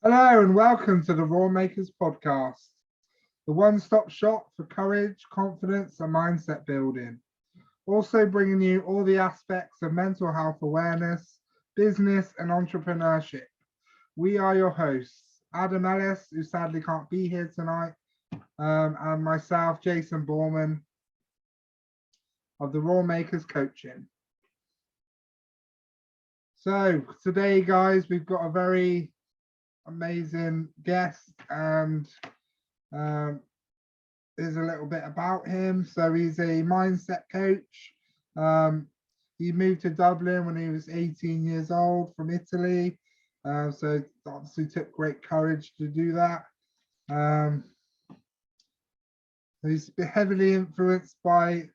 Hello and welcome to the Raw Makers podcast, the one-stop shop for courage, confidence, and mindset building. Also bringing you all the aspects of mental health awareness, business, and entrepreneurship. We are your hosts, Adam Ellis, who sadly can't be here tonight, and myself, Jason Borman of the Raw Makers Coaching. So today, guys, we've got a very amazing guest, and um, there's a little bit about him. So he's a mindset coach. He moved to Dublin when he was 18 years old from Italy. So obviously took great courage to do that. He's heavily influenced by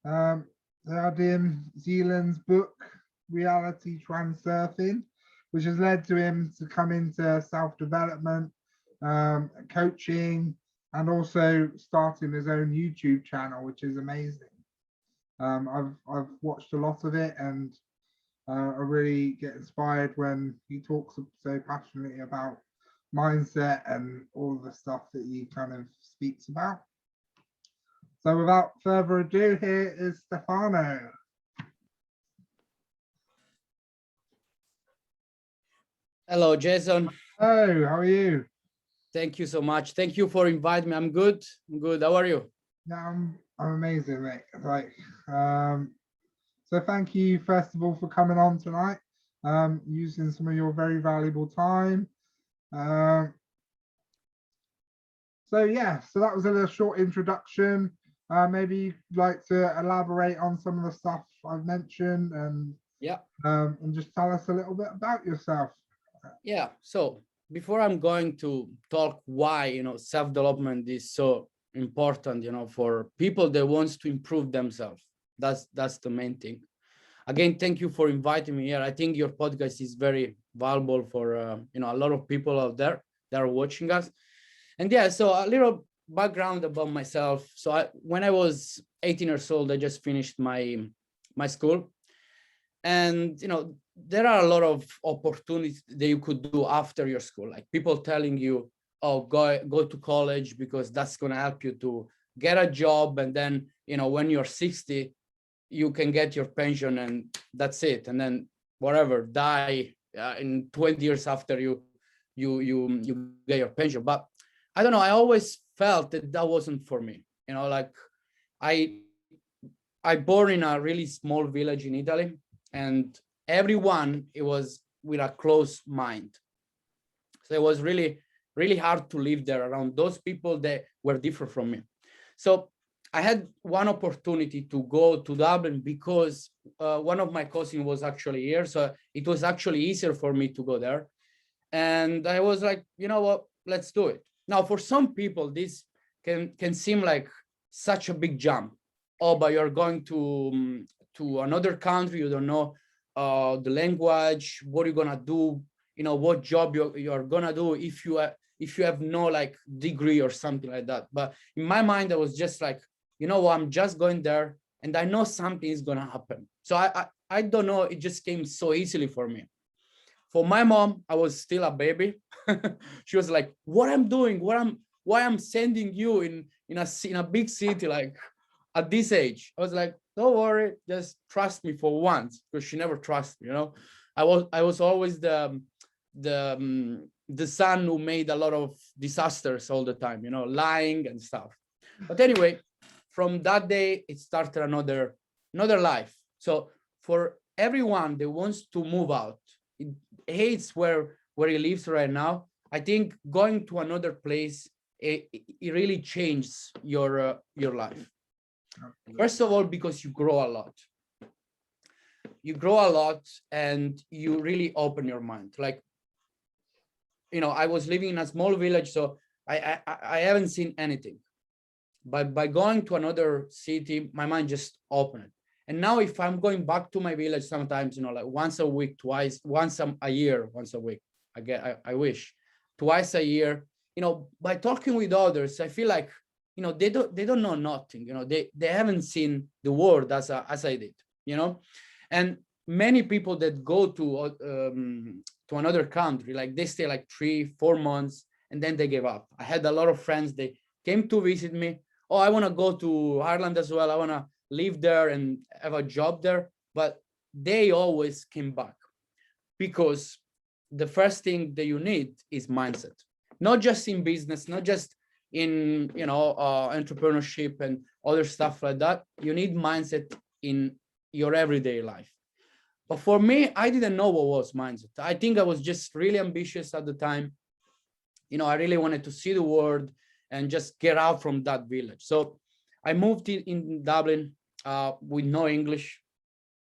Vadim Zeland's book, Reality Transurfing, which has led to him to come into self-development, coaching, and also starting his own YouTube channel, which is amazing. I've watched a lot of it, and I really get inspired when he talks so passionately about mindset and all the stuff that he kind of speaks about. So without further ado, here is Stefano. Hello, Jason. Oh, how are you? Thank you so much. Thank you for inviting me. I'm good. I'm good. How are you? Yeah, I'm amazing, mate. So thank you first of all for coming on tonight, using some of your very valuable time. Um, so yeah, so that was a little short introduction. Maybe you'd like to elaborate on some of the stuff I've mentioned, Yeah. and just tell us a little bit about yourself. Yeah. So before I'm going to talk why, self-development is so important, for people that wants to improve themselves. That's the main thing. Again, thank you for inviting me here. I think your podcast is very valuable for, a lot of people out there that are watching us. And yeah, so a little background about myself. So when I was 18 years old, I just finished my school. And there are a lot of opportunities that you could do after your school, like people telling you, oh, go to college because that's going to help you to get a job, and then when you're 60 you can get your pension and that's it, and then whatever, die in 20 years after you get your pension. But I don't know, I always felt that wasn't for me. Like i I born in a really small village in Italy, and everyone, it was with a closed mind. So it was really, really hard to live there around those people that were different from me. So I had one opportunity to go to Dublin because one of my cousins was actually here. So it was actually easier for me to go there. And I was like, you know what, let's do it. Now, for some people, this can seem like such a big jump. Oh, but you're going to another country, you don't know the language, what are you gonna do, what job you're gonna do if you have no like degree or something like that. But in my mind, I was just like, I'm just going there and I know something is gonna happen. So I don't know, it just came so easily for me. For my mom, I was still a baby. She was like, what I'm doing, why I'm sending you in a big city like at this age. I was like, don't worry, just trust me for once, because she never trusted me. I was always the son who made a lot of disasters all the time, lying and stuff. But anyway, from that day it started another life. So for everyone that wants to move out, it hates where he lives right now, I think going to another place, it really changes your life. First of all, because you grow a lot. You grow a lot and you really open your mind. Like, I was living in a small village, so I haven't seen anything. But by going to another city, my mind just opened. And now if I'm going back to my village sometimes, like once a week, twice, a year, once a week, I wish, twice a year, by talking with others, I feel like, they don't know nothing, they haven't seen the world as I did, and many people that go to another country, like they stay like 3-4 months and then they give up. I had a lot of friends, they came to visit me. Oh, I want to go to Ireland as well. I want to live there and have a job there. But they always came back, because the first thing that you need is mindset, not just in business, not just in, you know, entrepreneurship and other stuff like that. You need mindset in your everyday life. But for me, I didn't know what was mindset. I think I was just really ambitious at the time. You know, I really wanted to see the world and just get out from that village. So I moved in Dublin with no English.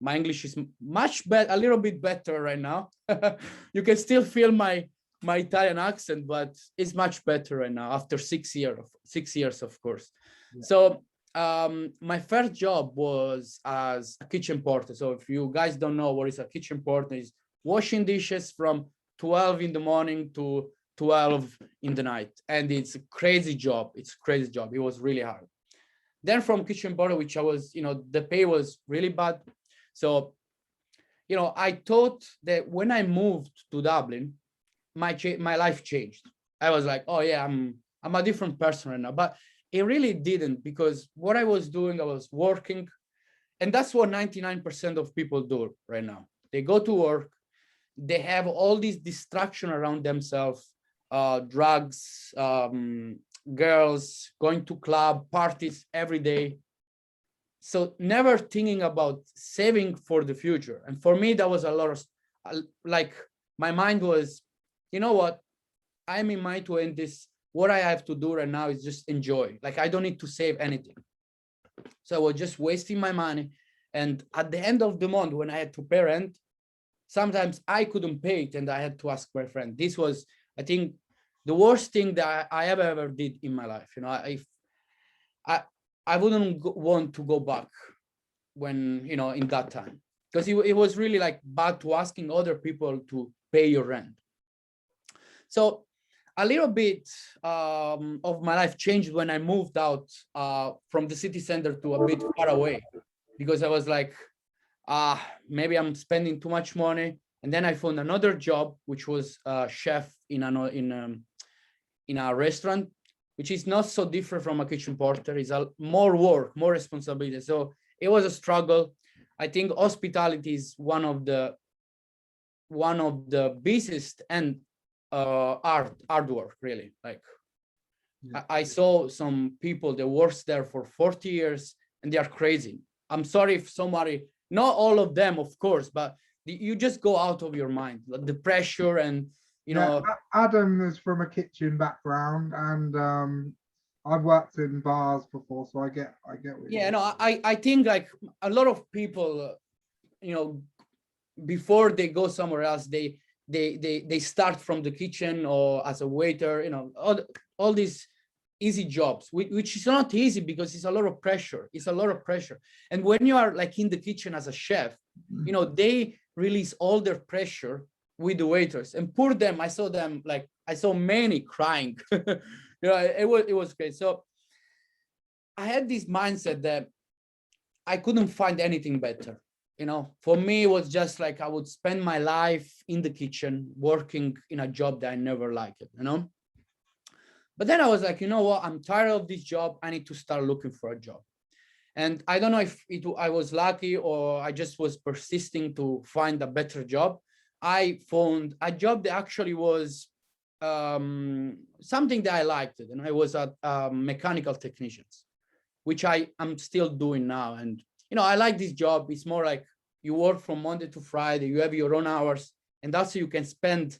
My English is much better, a little bit better right now. You can still feel my Italian accent, but it's much better right now after 6 years, of course. Yeah. So my first job was as a kitchen porter. So if you guys don't know what is a kitchen porter, is washing dishes from 12 in the morning to 12 in the night. And it's a crazy job. It's a crazy job. It was really hard. Then from kitchen porter, which I was, you know, the pay was really bad. So, you know, I thought that when I moved to Dublin, my life changed. I was like, oh yeah, I'm a different person right now. But it really didn't, because what I was doing, I was working, and that's what 99% of people do right now. They go to work, they have all these distraction around themselves, drugs, girls, going to club parties every day. So never thinking about saving for the future. And for me, that was a lot of, like, my mind was, you know what, I'm in my 20s. What I have to do right now is just enjoy. Like, I don't need to save anything. So I was just wasting my money. And at the end of the month, when I had to pay rent, sometimes I couldn't pay it and I had to ask my friend. This was, I think, the worst thing that I ever did in my life. You know, I wouldn't want to go back when, you know, in that time, because it was really like bad to asking other people to pay your rent. So a little bit of my life changed when I moved out from the city center to a bit far away, because I was like, maybe I'm spending too much money. And then I found another job, which was a chef in a restaurant, which is not so different from a kitchen porter. It's more work, more responsibility. So it was a struggle. I think hospitality is one of the busiest and hard work, really. Like, yeah. I saw some people that works there for 40 years and they are crazy. I'm sorry if somebody, not all of them, of course, but you just go out of your mind, the pressure. And you know, Adam is from a kitchen background, and I've worked in bars before, so I get what yeah, no, I think like a lot of people, you know, before they go somewhere else, they start from the kitchen or as a waiter, you know, all these easy jobs, which is not easy, because it's a lot of pressure. It's a lot of pressure. And when you are like in the kitchen as a chef, you know, they release all their pressure with the waiters, and poor them. I saw many crying. You know, it was great. So I had this mindset that I couldn't find anything better. You know, for me, it was just like I would spend my life in the kitchen working in a job that I never liked, you know. But then I was like, you know what, I'm tired of this job. I need to start looking for a job. And I don't know if I was lucky or I just was persisting to find a better job. I found a job that actually was something that I liked, and I was a mechanical technicians, which I am still doing now. And you know, I like this job. It's more like you work from Monday to Friday, you have your own hours, and also you can spend,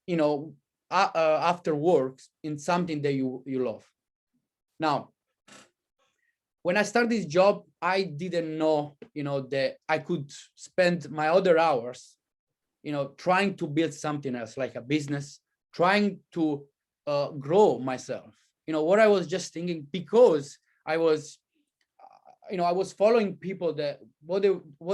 you know, after work in something that you love. Now, when I started this job, I didn't know, you know, that I could spend my other hours, you know, trying to build something else, like a business, trying to grow myself. You know, what I was just thinking, because I was, you know, I was following people that what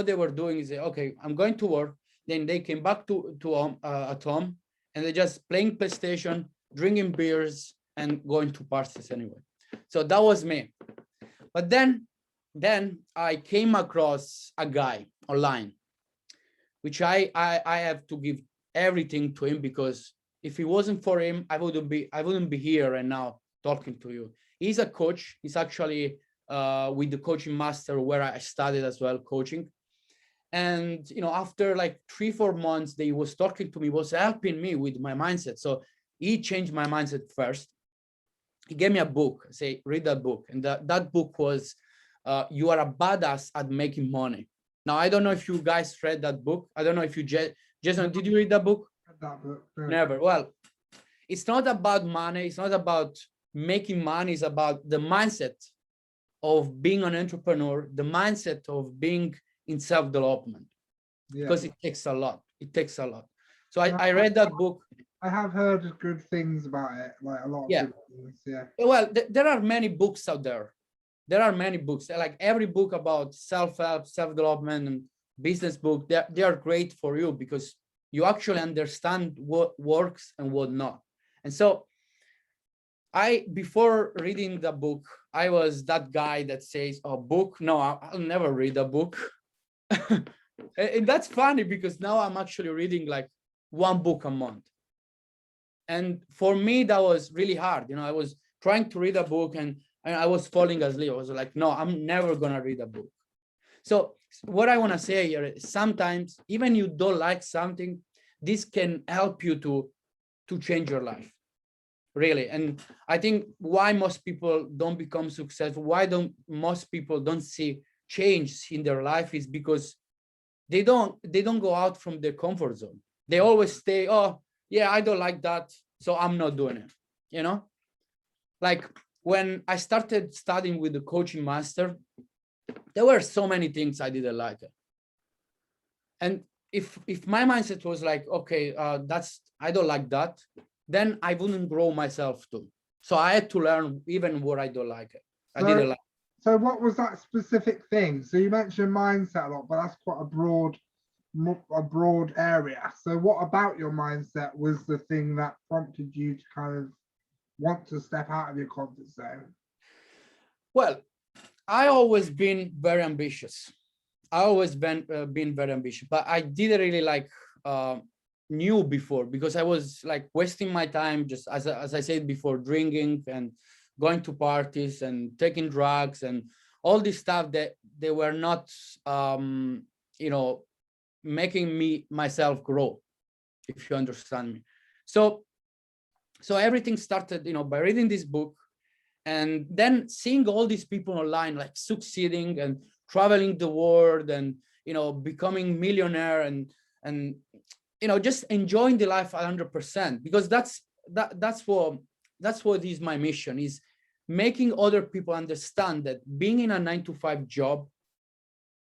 they were doing is, okay, I'm going to work. Then they came back to at home, and they just playing PlayStation, drinking beers, and going to parties anyway. So that was me. But then then I came across a guy online, which I have to give everything to him, because if it wasn't for him, I wouldn't be here right now talking to you. He's a coach. He's actually with the coaching master where I studied as well, coaching. And after like 3-4 months, they was talking to me, was helping me with my mindset. So he changed my mindset first. He gave me a book, say, read that book. And that book was You Are a Badass at Making Money. Now, I don't know if you guys read that book. I don't know if you, Jason, did you read that book? That book, no. Never. Well, it's not about money. It's not about making money. It's about the mindset of being an entrepreneur, the mindset of being in self-development, because it takes a lot. It takes a lot. So I read that book. I have heard good things about it, like a lot of good things, yeah. Well, there are many books out there. There are many books, like every book about self-help, self-development, and business book, they are great for you because you actually understand what works and what not. And so before reading the book, I was that guy that says, oh, book, no, I'll never read a book. And that's funny because now I'm actually reading like one book a month. And for me, that was really hard. I was trying to read a book and I was falling asleep. I was like, no, I'm never gonna read a book. So what I wanna say here is sometimes, even you don't like something, this can help you to change your life, really. And I think why most people don't become successful, why most people don't see change in their life is because they don't go out from their comfort zone. They always stay, oh, yeah, I don't like that, so I'm not doing it. Like when I started studying with the coaching master, there were so many things I didn't like. And if my mindset was like, okay, I don't like that, then I wouldn't grow myself too. So I had to learn even what I don't like. I didn't like. So what was that specific thing? So you mentioned mindset a lot, but that's quite a broad area. So what about your mindset was the thing that prompted you to kind of want to step out of your comfort zone? Well, I always been very ambitious. I always been very ambitious, but I didn't really like knew before, because I was like wasting my time, just as I said before, drinking and going to parties and taking drugs and all this stuff that they were not making myself grow, if you understand me. So everything started by reading this book, and then seeing all these people online like succeeding and traveling the world and becoming millionaire and just enjoying the life 100%, because that's what is my mission, is making other people understand that being in a 9-to-5 job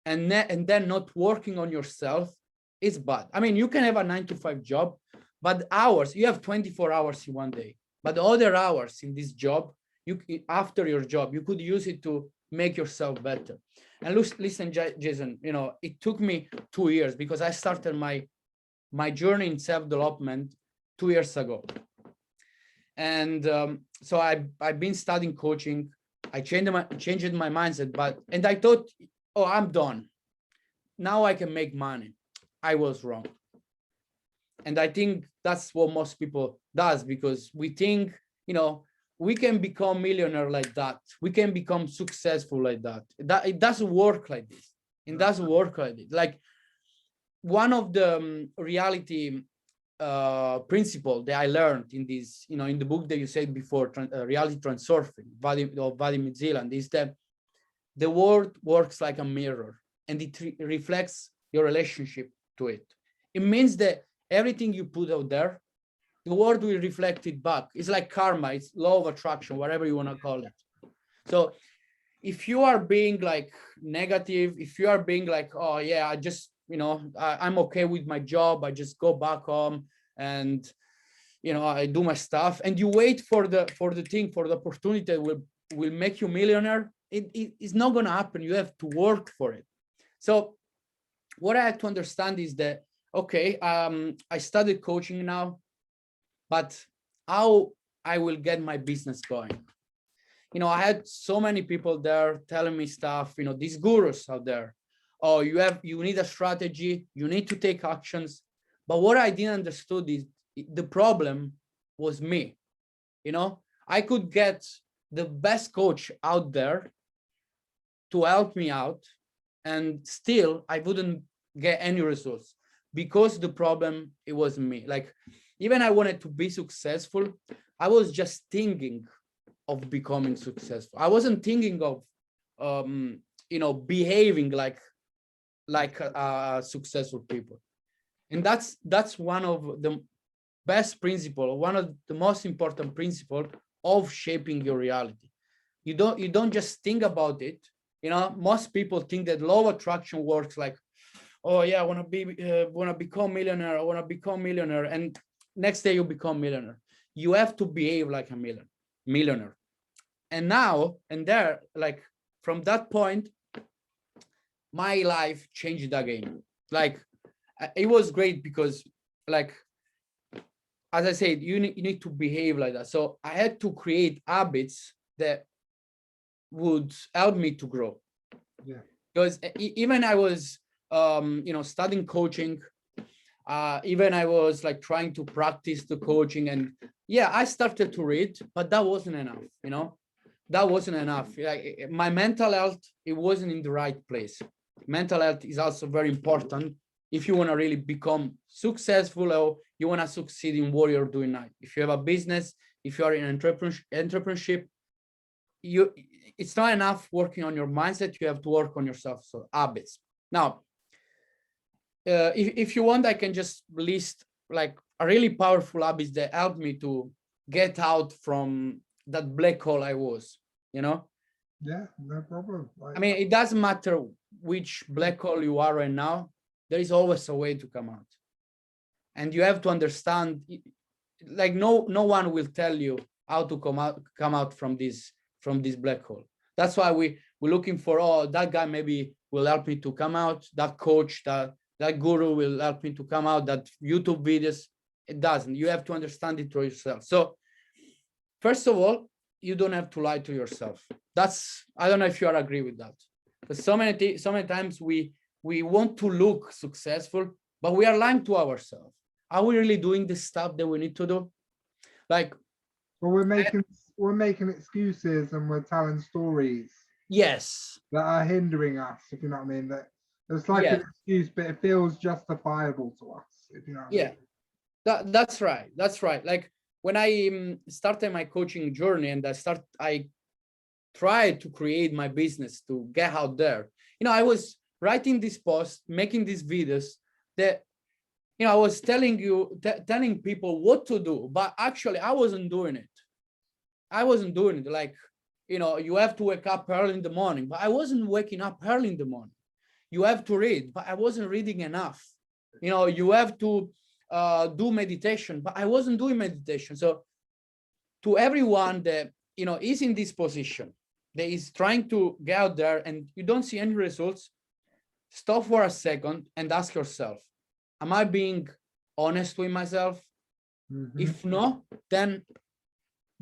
and then not working on yourself is bad. I mean, you can have a 9-to-5 job, but you have 24 hours in one day, but the other hours in this job, after your job, you could use it to make yourself better. And listen, Jason, it took me 2 years, because I started my journey in self-development 2 years ago. And so I've been studying coaching. I changed my mindset, and I thought, oh, I'm done. Now I can make money. I was wrong. And I think that's what most people does, because we think, we can become millionaire like that. We can become successful like that. It doesn't work like this. It doesn't work like this. Like one of the reality principle that I learned in this, in the book that you said before, Reality Transurfing, Vadim Zeland, is that the world works like a mirror, and it reflects your relationship to it. It means that everything you put out there, the world will reflect it back. It's like karma, it's law of attraction, whatever you want to call it. So if you are being like negative, if you are being like, oh yeah, I just, I'm okay with my job, I just go back home and, I do my stuff, and you wait for the opportunity that will make you millionaire, it's not going to happen. You have to work for it. So what I had to understand is that, okay, I studied coaching now, but how I will get my business going? you know, I had so many people there telling me stuff, you know, these gurus out there. Oh, you need a strategy, you need to take actions. But what I didn't understood is the problem was me. You know, I could get the best coach out there to help me out, and still I wouldn't get any results because the problem, it was me. Like, even I wanted to be successful, I was just thinking of becoming successful. I wasn't thinking of you know, behaving like successful people. And that's one of the best principle, one of the most important principle of shaping your reality. You don't just think about it. You know, most people think that law of attraction works like, oh yeah, I want to become millionaire, I want to become millionaire, and next day you become millionaire. You have to behave like a millionaire. And now and there, like, from that point, my life changed again. Like, it was great because, like, as I said, you need to behave like that. So I had to create habits that would help me to grow. Yeah. Because even I was, you know, studying coaching, even I was like trying to practice the coaching, and yeah, I started to read, but that wasn't enough, you know, that wasn't enough. Like, my mental health, it wasn't in the right place. Mental health is also very important if you want to really become successful, or you want to succeed in what you're doing now. If you have a business, if you are in entrepreneurship, it's not enough working on your mindset, you have to work on yourself. So habits. Now, if you want, I can just list like a really powerful habits that helped me to get out from that black hole I was, you know. Yeah, no problem. I mean, it doesn't matter which black hole you are right now, there is always a way to come out. And you have to understand, like, no one will tell you how to come out from this black hole. That's why we're looking for, oh, that guy maybe will help me to come out, that coach, that guru will help me to come out, that YouTube videos. It doesn't. You have to understand it for yourself. So first of all, you don't have to lie to yourself. I don't know if you are agree with that. Because so many times we want to look successful, but we are lying to ourselves. Are we really doing the stuff that we need to do? Like, well, we're making excuses and we're telling stories yes, that are hindering us, if you know what I mean. That it's like an excuse, but it feels justifiable to us, if you know what I mean. That's right. That's right. Like, when I started my coaching journey and I tried to create my business to get out there, you know, I was writing this post, making these videos that, you know, I was telling people what to do, but actually I wasn't doing it. Like, you know, you have to wake up early in the morning, but I wasn't waking up early in the morning. You have to read, but I wasn't reading enough. You know, you have to do meditation, but I wasn't doing meditation. So to everyone that, you know, is in this position, that is trying to get out there and you don't see any results, stop for a second and ask yourself, am I being honest with myself? Mm-hmm. If no, then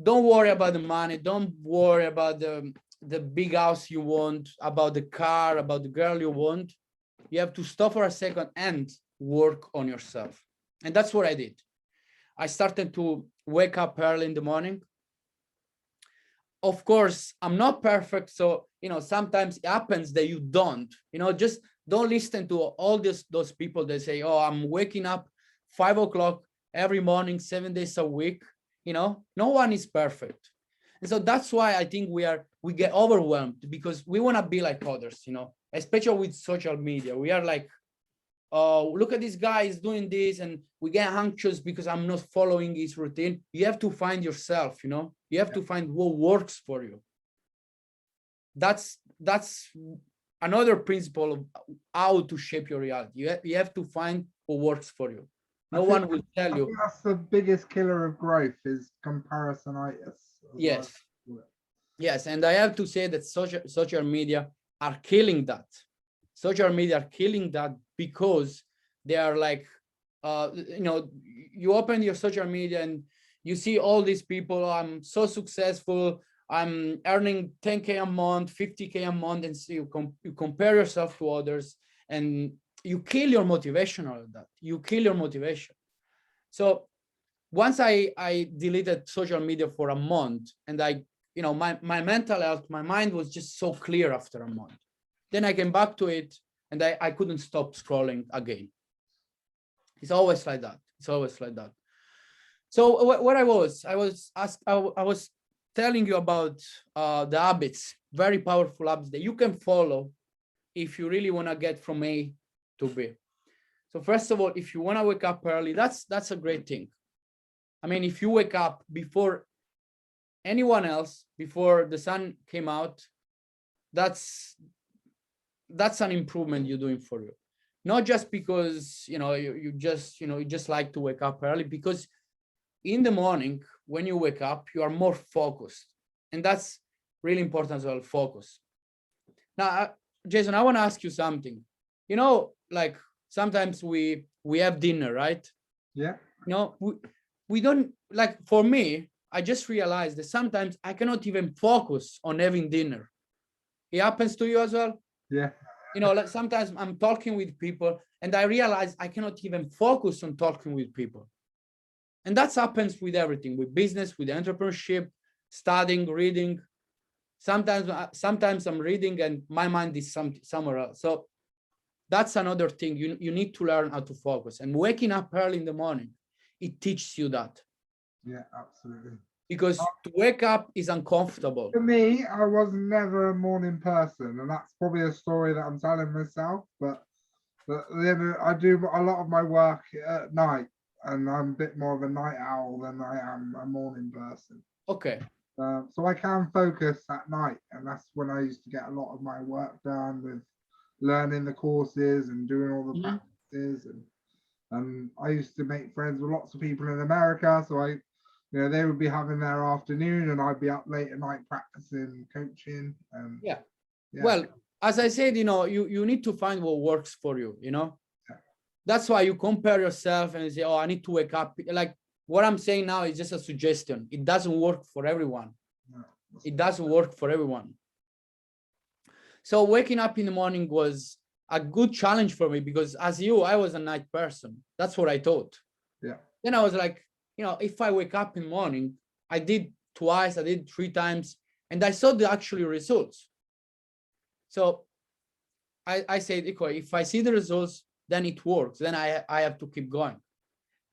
don't worry about the money. Don't worry about the big house you want, about the car, about the girl you want. You have to stop for a second and work on yourself. And that's what I did. I started to wake up early in the morning. Of course, I'm not perfect. So, you know, sometimes it happens that you don't, you know, just don't listen to all those people that say, oh, I'm waking up 5 o'clock every morning, 7 days a week. You know, no one is perfect. And so that's why I think we get overwhelmed, because we want to be like others, you know, especially with social media. We are like, oh, look at this guy is doing this, and we get anxious because I'm not following his routine. You have to find yourself, you know, you have to find what works for you. That's another principle of how to shape your reality. You have to find what works for you. No one will tell you. That's the biggest killer of growth, is comparisonitis. Yes. Yes, and I have to say that social media are killing that. Social media are killing that because they are like, you know, you open your social media and you see all these people, oh, I'm so successful, I'm earning 10K a month, 50K a month, and so you compare yourself to others, and you kill your motivation out of that. You kill your motivation. So once I deleted social media for a month, and my mental health, my mind was just so clear after a month. Then I came back to it, and I couldn't stop scrolling again. It's always like that. It's always like that. So what I was telling you about the habits, very powerful habits that you can follow if you really want to get from A to B. So first of all, if you want to wake up early, that's a great thing. I mean, if you wake up before anyone else, before the sun came out, that's an improvement you're doing for you. Not just because you just like to wake up early, because in the morning when you wake up, you are more focused, and that's really important as well. Focus. Now, Jason, I want to ask you something. Like sometimes we have dinner, right? Yeah. We don't, like, for me, I just realized that sometimes I cannot even focus on having dinner. It happens to you as well? Yeah. Like sometimes I'm talking with people and I realize I cannot even focus on talking with people. And that happens with everything, with business, with entrepreneurship, studying, reading. Sometimes I'm reading and my mind is somewhere else. So that's another thing. You need to learn how to focus. And waking up early in the morning, it teaches you that. Yeah, absolutely. Because to wake up is uncomfortable. For me, I was never a morning person, and that's probably a story that I'm telling myself. But then I do a lot of my work at night, and I'm a bit more of a night owl than I am a morning person. Okay. So I can focus at night, and that's when I used to get a lot of my work done with learning the courses and doing all the practices. And I used to make friends with lots of people in America, so they would be having their afternoon, and I'd be up late at night practicing coaching. And yeah. Well, as I said, you need to find what works for you. Yeah. That's why you compare yourself and say, oh, I need to wake up. Like what I'm saying now is just a suggestion. It doesn't work for everyone. No, It doesn't work for everyone. So waking up in the morning was a good challenge for me, because as you, I was a night person. That's what I thought. Yeah. Then I was like, if I wake up in the morning, I did twice, I did 3 times, and I saw the actual results. So I said, if I see the results, then it works. Then I have to keep going.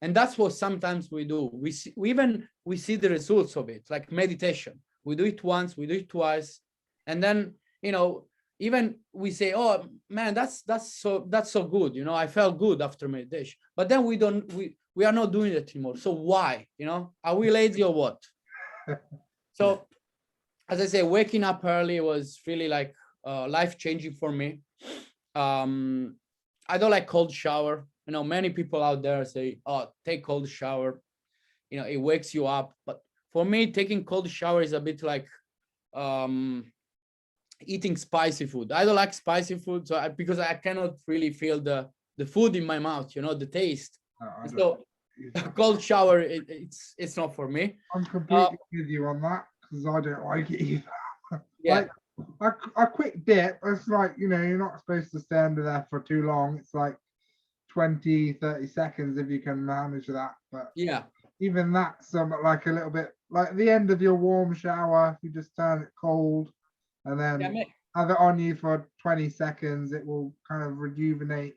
And that's what sometimes we do. We see the results of it, like meditation. We do it once, we do it twice, and then even we say, oh man, that's so good. I felt good after meditation. But then we are not doing it anymore. So why? Are we lazy or what? So as I say, waking up early was really like life-changing for me. I don't like cold shower. Many people out there say, oh, take cold shower. It wakes you up. But for me, taking cold shower is a bit like eating spicy food. I don't like spicy food, so because I cannot really feel the food in my mouth, the taste. So cold shower, it's not for me. I'm completely with you on that, because I don't like it either. Yeah. Like a quick dip, it's like, you're not supposed to stay under there for too long. It's like 20-30 seconds if you can manage that. But yeah, even that's somewhat like a little bit like the end of your warm shower. If you just turn it cold and then have it on you for 20 seconds, it will kind of rejuvenate,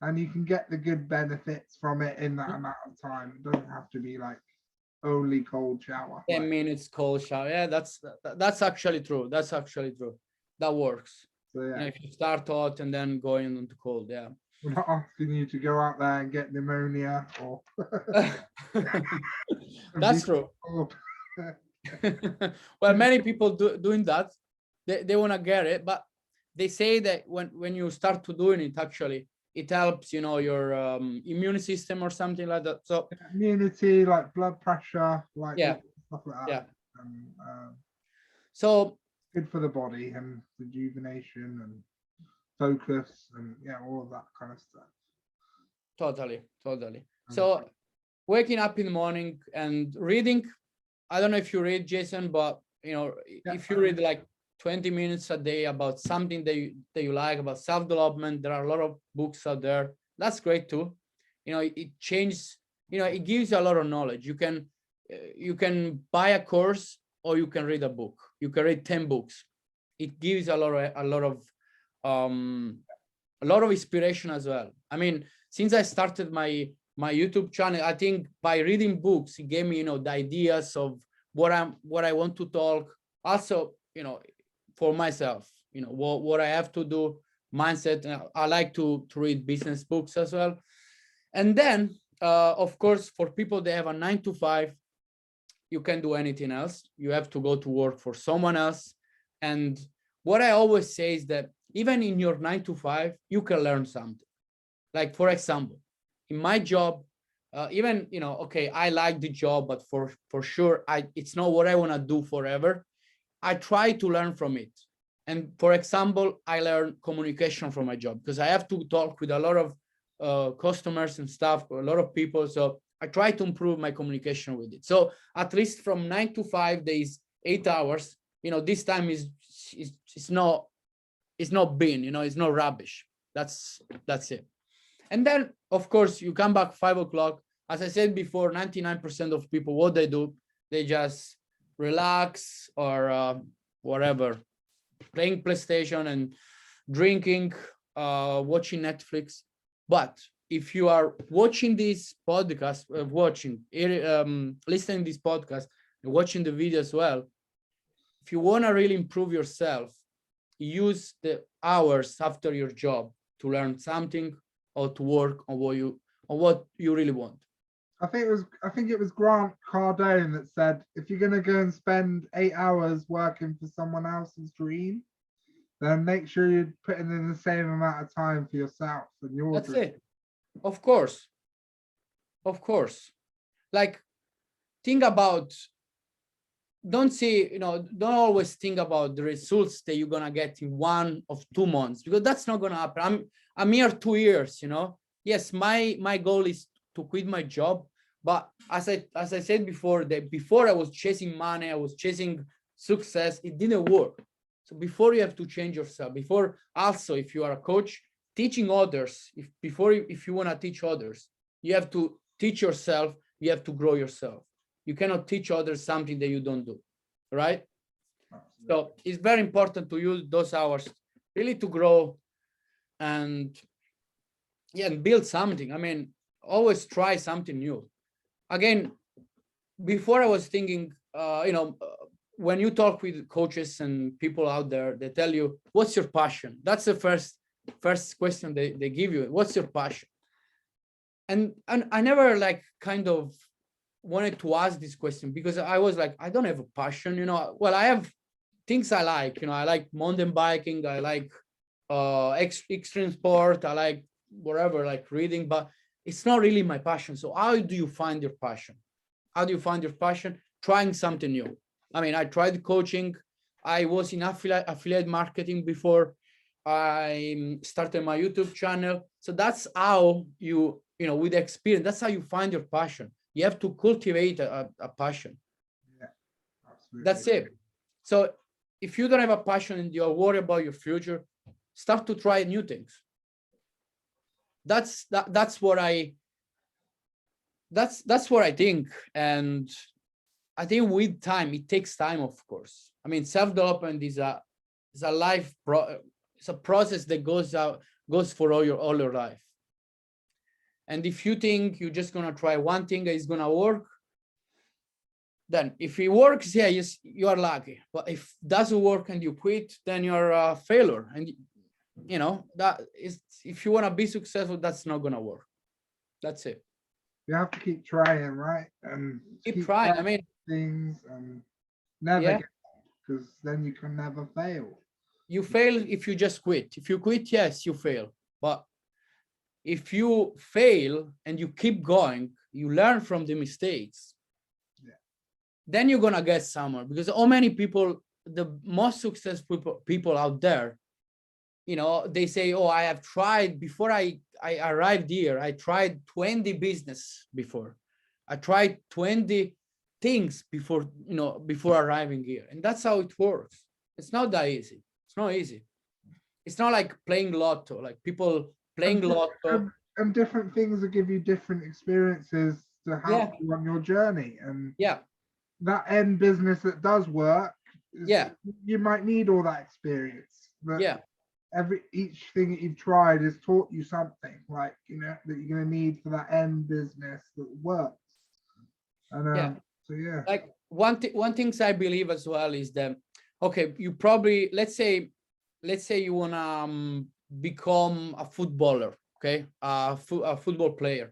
and you can get the good benefits from it in that amount of time. It doesn't have to be like only cold shower. 10 minutes cold shower. Yeah, that's actually true. That's actually true. That works. So yeah, if you start hot and then going into cold, yeah. We're not asking you to go out there and get pneumonia or that's true. Well, many people doing that, they want to get it, but they say that when you start to doing it, actually it helps your immune system or something like that. So immunity, like blood pressure, like stuff like that. Yeah. So good for the body and rejuvenation and focus and all of that kind of stuff. Totally. So waking up in the morning and reading. I don't know if you read, Jason, but you know, Yeah. if you read like 20 minutes a day about something that you like, about self-development, there are a lot of books out there. That's great too. You know, it changes, you know, it gives you a lot of knowledge. You can buy a course or you can read a book. You can read 10 books. It gives a lot of inspiration as well. I mean, since I started my YouTube channel, I think by reading books, it gave me, you know, the ideas of what I want to talk. Also, you know, for myself, you know, what I have to do, mindset. I like to read business books as well. And then, of course, for people that have a 9 to 5, you can't do anything else. You have to go to work for someone else. And what I always say is that even in your 9 to 5, you can learn something. Like, for example, in my job, even, you know, okay, I like the job, but for sure, it's not what I want to do forever. I try to learn from it. And for example, I learn communication from my job because I have to talk with a lot of customers and stuff, a lot of people. So I try to improve my communication with it. So at least from 9 to 5 days, 8 hours, you know, this time is not being, you know, it's not rubbish. That's it. And then, of course, you come back 5 o'clock. As I said before, 99% of people, what they do, they just relax or whatever, playing PlayStation and drinking, watching Netflix. But if you are watching this podcast, listening to this podcast, and watching the video as well, if you want to really improve yourself, use the hours after your job to learn something or to work on what you really want. I think it was Grant Cardone that said, if you're gonna go and spend 8 hours working for someone else's dream, then make sure you're putting in the same amount of time for yourself and your That's dream. it. Of course. Like, think about, don't always think about the results that you're gonna get in 1 or 2 months, because that's not gonna happen. I'm here 2 years, you know. Yes, my goal is to quit my job, but as I said before, that before I was chasing money, I was chasing success, it didn't work. So before, you have to change yourself. Before, also, if you are a coach, teaching others, if you want to teach others, you have to teach yourself, you have to grow yourself. You cannot teach others something that you don't do, right? Absolutely. So it's very important to use those hours really to grow and build something. I mean, always try something new. Again, before I was thinking, when you talk with coaches and people out there, they tell you, what's your passion? That's the first question they give you. What's your passion? And I never kind of wanted to ask this question, because I was like, I don't have a passion, you know. Well, I have things I like, you know. I like mountain biking, I like extreme sport, I like whatever, like reading, but it's not really my passion. So how do you find your passion? How do you find your passion? Trying something new. I mean, I tried coaching. I was in affiliate marketing before I started my YouTube channel. So that's how you know, with experience, that's how you find your passion. You have to cultivate a passion. Yeah, absolutely. That's it. So if you don't have a passion and you're worried about your future, start to try new things. That's what I think. And I think with time, it takes time, of course. I mean, self-development is a life it's a process that goes for all your life. And if you think you're just gonna try one thing that is gonna work, then if it works, yeah, you are lucky. But if it doesn't work and you quit, then you're a failure. And you know, that is, if you want to be successful, that's not gonna work. That's it. You have to keep trying, right? And keep trying. I mean, things and never because then you can never fail. You fail if you just quit. If you quit, yes, you fail. But if you fail and you keep going, you learn from the mistakes. Yeah. Then you're gonna get somewhere. Because how many people, the most successful people out there, you know, they say, oh, I have tried before I arrived here. I tried 20 business before. I tried 20 things before, before arriving here. And that's how it works. It's not that easy. It's not easy. It's not like playing lotto, like people playing lotto. And different things that give you different experiences to help you on your journey. And Yeah. that end business that does work, Yeah. you might need all that experience. But Yeah. each thing that you've tried has taught you something, like, that you're going to need for that end business that works. And so yeah, like one thing I believe as well is that, okay, you probably, let's say you want to become a footballer, okay, a football player.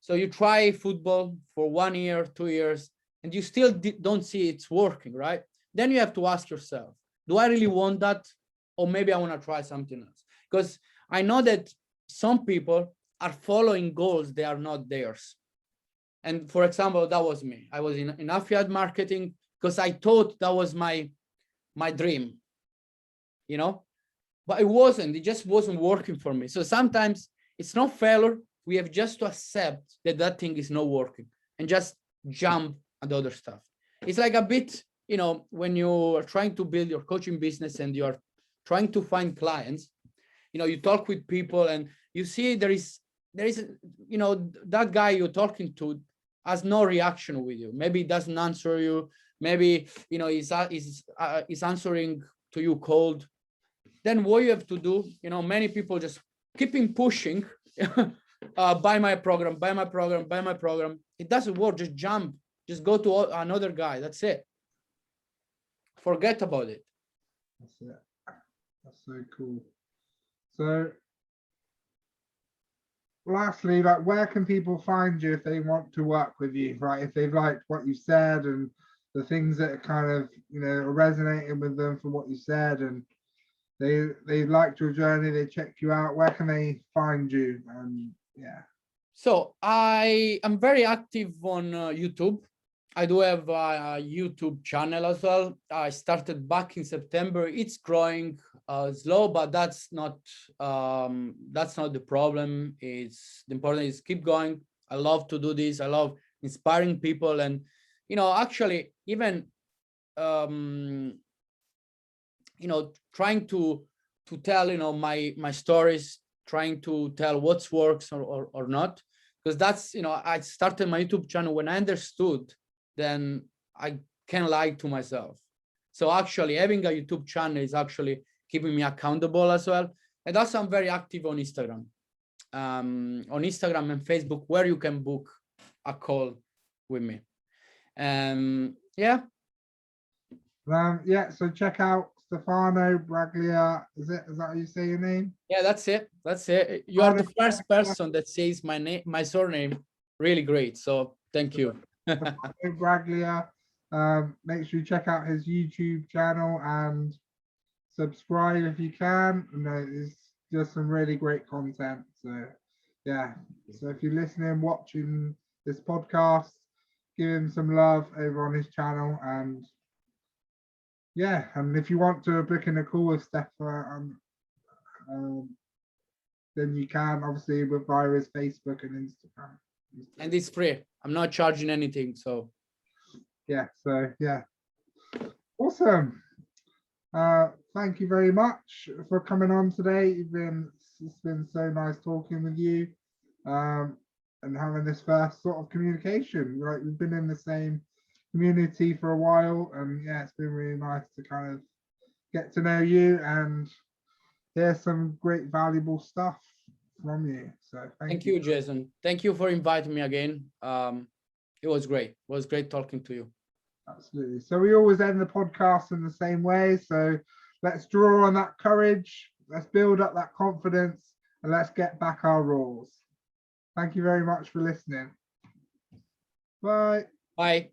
So you try football for 1 year, 2 years, and you still don't see it's working, right? Then you have to ask yourself, do I really want that? Or maybe I want to try something else. Because I know that some people are following goals, they are not theirs. And for example, that was me. I was in affiliate marketing because I thought that was my dream, but it just wasn't working for me. So sometimes it's not failure. We have just to accept that thing is not working and just jump at other stuff. It's like a bit, when you're trying to build your coaching business and you're trying to find clients, you talk with people and you see there is, that guy you're talking to has no reaction with you. Maybe he doesn't answer you. Maybe, he's answering to you cold. Then what you have to do, many people just keeping pushing, buy my program, buy my program, buy my program. It doesn't work. Just jump, just go to another guy. That's it. Forget about it. That's it. That's so cool. So lastly, like, where can people find you if they want to work with you, right? If they've liked what you said and the things that are kind of, are resonating with them from what you said, and they liked your journey, they checked you out, where can they find you? And yeah. So I am very active on YouTube. I do have a YouTube channel as well. I started back in September. It's growing slow, but that's not the problem. It's the important is keep going. I love to do this. I love inspiring people, and actually even trying to tell my stories, trying to tell what's works or not, because that's I started my YouTube channel when I understood. Then I can lie to myself. So actually having a YouTube channel is actually keeping me accountable as well. And also I'm very active on Instagram. On Instagram and Facebook, where you can book a call with me. Yeah. Yeah, so check out Stefano Braglia. Is that how you say your name? Yeah, that's it. You are the first person that says my name, my surname really great. So thank you. Braglia. Make sure you check out his YouTube channel and subscribe if you can. It's just some really great content. So yeah. So if you're listening, watching this podcast, give him some love over on his channel. And yeah, and if you want to book in a call with Stefan, then you can, obviously, with via his Facebook and Instagram. And it's free. I'm not charging anything. So yeah, awesome. Thank you very much for coming on today. It's been so nice talking with you, and having this first sort of communication. Like, we've been in the same community for a while, and yeah, it's been really nice to kind of get to know you and hear some great valuable stuff from you. So thank you, Jason. Thank you for inviting me again. It was great. It was great talking to you. Absolutely. So we always end the podcast in the same way. So let's draw on that courage. Let's build up that confidence, and let's get back our roars. Thank you very much for listening. Bye. Bye.